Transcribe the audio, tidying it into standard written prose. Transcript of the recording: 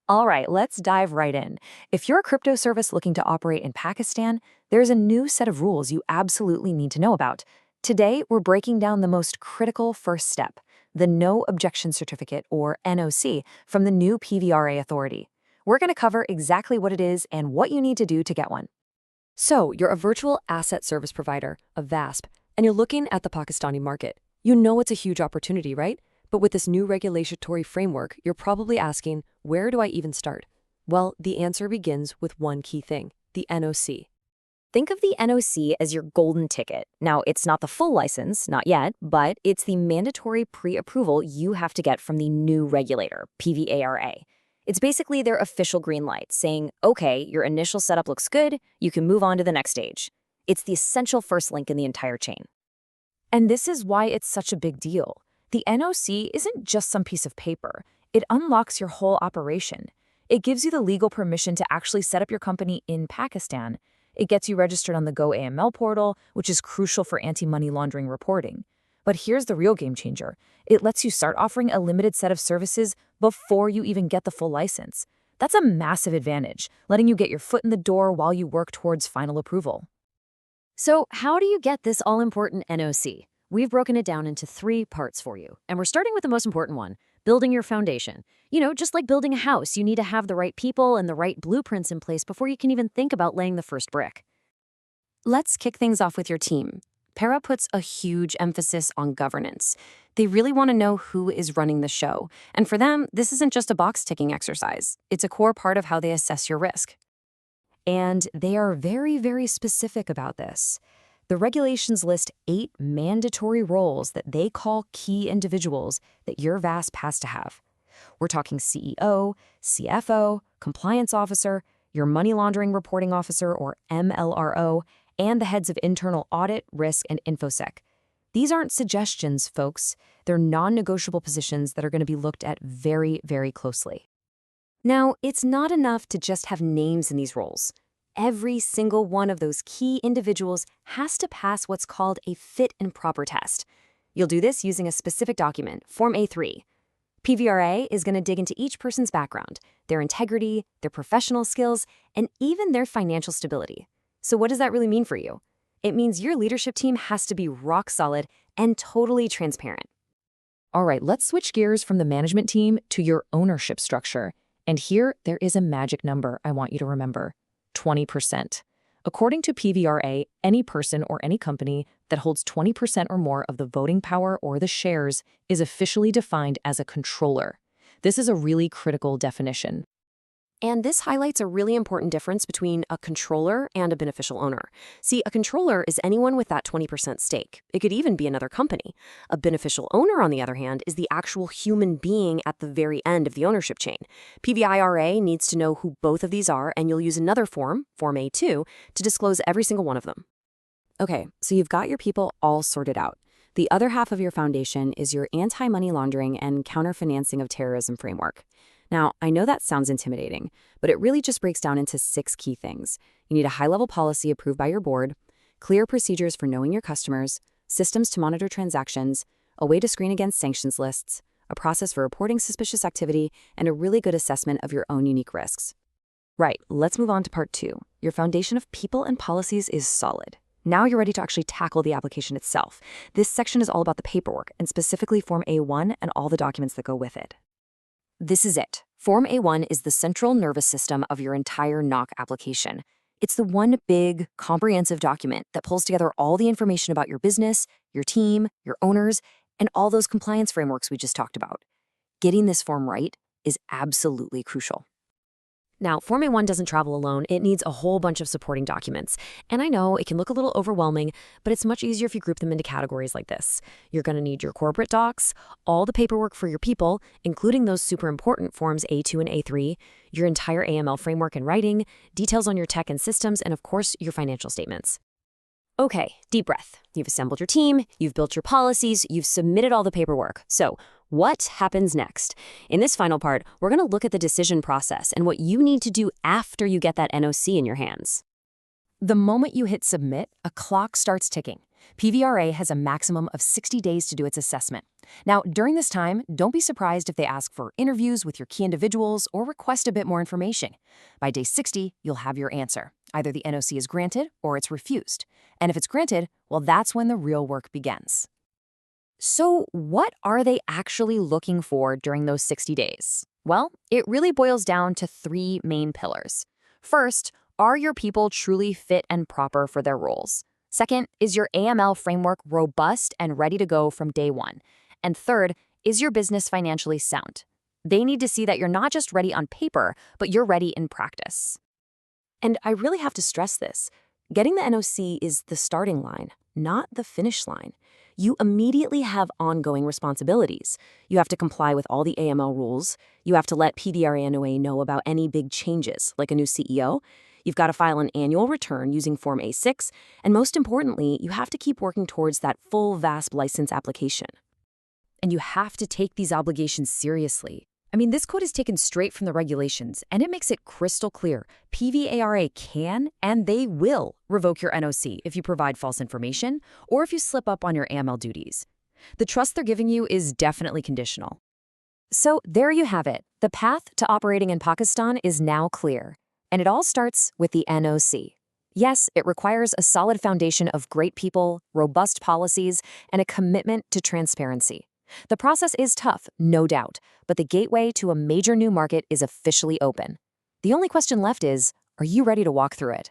All right, let's dive right in. If you're a crypto service looking to operate in Pakistan, there's a new set of rules you absolutely need to know about. Today, we're breaking down the most critical first step, the No Objection Certificate, or NOC, from the new PVRA authority. We're going to cover exactly what it is and what you need to do to get one. So, you're a virtual asset service provider, a VASP, and you're looking at the Pakistani market. You know it's a huge opportunity, right? But with this new regulatory framework, you're probably asking, where do I even start? Well, the answer begins with one key thing, the NOC. Think of the NOC as your golden ticket. Now, it's not the full license, not yet, but it's the mandatory pre-approval you have to get from the new regulator, PVARA. It's basically their official green light saying, okay, your initial setup looks good, you can move on to the next stage. It's the essential first link in the entire chain. And this is why it's such a big deal. The NOC isn't just some piece of paper. It unlocks your whole operation. It gives you the legal permission to actually set up your company in Pakistan. It gets you registered on the Go AML portal, which is crucial for anti-money laundering reporting. But here's the real game changer. It lets you start offering a limited set of services before you even get the full license. That's a massive advantage, letting you get your foot in the door while you work towards final approval. So how do you get this all-important NOC? We've broken it down into 3 parts for you, and we're starting with the most important one, building your foundation. Just like building a house, you need to have the right people and the right blueprints in place before you can even think about laying the first brick. Let's kick things off with your team. PVARA puts a huge emphasis on governance. They really want to know who is running the show, and for them, this isn't just a box-ticking exercise. It's a core part of how they assess your risk. And they are very, very specific about this. The regulations list 8 mandatory roles that they call key individuals that your VASP has to have. We're talking CEO, CFO, compliance officer, your money laundering reporting officer, or MLRO, and the heads of internal audit, risk, and InfoSec. These aren't suggestions, folks. They're non-negotiable positions that are going to be looked at very, very closely. Now, it's not enough to just have names in these roles. Every single one of those key individuals has to pass what's called a fit and proper test. You'll do this using a specific document, Form A3. PVRA is going to dig into each person's background, their integrity, their professional skills, and even their financial stability. So what does that really mean for you? It means your leadership team has to be rock solid and totally transparent. All right, let's switch gears from the management team to your ownership structure. And here, there is a magic number I want you to remember. 20%. According to PVRA, any person or any company that holds 20% or more of the voting power or the shares is officially defined as a controller. This is a really critical definition. And this highlights a really important difference between a controller and a beneficial owner. See, a controller is anyone with that 20% stake. It could even be another company. A beneficial owner, on the other hand, is the actual human being at the very end of the ownership chain. PVIRA needs to know who both of these are, and you'll use another form, Form A2, to disclose every single one of them. Okay, so you've got your people all sorted out. The other half of your foundation is your anti-money laundering and counter-financing of terrorism framework. Now, I know that sounds intimidating, but it really just breaks down into 6 key things. You need a high-level policy approved by your board, clear procedures for knowing your customers, systems to monitor transactions, a way to screen against sanctions lists, a process for reporting suspicious activity, and a really good assessment of your own unique risks. Right, let's move on to part 2. Your foundation of people and policies is solid. Now you're ready to actually tackle the application itself. This section is all about the paperwork, and specifically Form A1 and all the documents that go with it. This is it. Form A1 is the central nervous system of your entire NOC application. It's the one big, comprehensive document that pulls together all the information about your business, your team, your owners, and all those compliance frameworks we just talked about. Getting this form right is absolutely crucial. Now, Form A1 doesn't travel alone. It needs a whole bunch of supporting documents. And I know it can look a little overwhelming, but it's much easier if you group them into categories like this. You're going to need your corporate docs, all the paperwork for your people, including those super important Forms A2 and A3, your entire AML framework and writing, details on your tech and systems, and of course, your financial statements. Okay, deep breath. You've assembled your team, you've built your policies, you've submitted all the paperwork. So, what happens next? In this final part, we're going to look at the decision process and what you need to do after you get that NOC in your hands. The moment you hit submit, a clock starts ticking. PVRA has a maximum of 60 days to do its assessment. Now, during this time, don't be surprised if they ask for interviews with your key individuals or request a bit more information. By day 60, you'll have your answer. Either the NOC is granted or it's refused. And if it's granted, well, that's when the real work begins. So, what are they actually looking for during those 60 days? Well, it really boils down to three main pillars. First, are your people truly fit and proper for their roles? Second, is your AML framework robust and ready to go from day one? And third, is your business financially sound? They need to see that you're not just ready on paper, but you're ready in practice. And I really have to stress this. Getting the NOC is the starting line, not the finish line. You immediately have ongoing responsibilities. You have to comply with all the AML rules. You have to let PVARA NOA know about any big changes, like a new CEO. You've got to file an annual return using Form A6. And most importantly, you have to keep working towards that full VASP license application. And you have to take these obligations seriously. I mean, this code is taken straight from the regulations, and it makes it crystal clear. PVARA can, and they will, revoke your NOC if you provide false information or if you slip up on your AML duties. The trust they're giving you is definitely conditional. So there you have it. The path to operating in Pakistan is now clear. And it all starts with the NOC. Yes, it requires a solid foundation of great people, robust policies, and a commitment to transparency. The process is tough, no doubt, but the gateway to a major new market is officially open. The only question left is, are you ready to walk through it?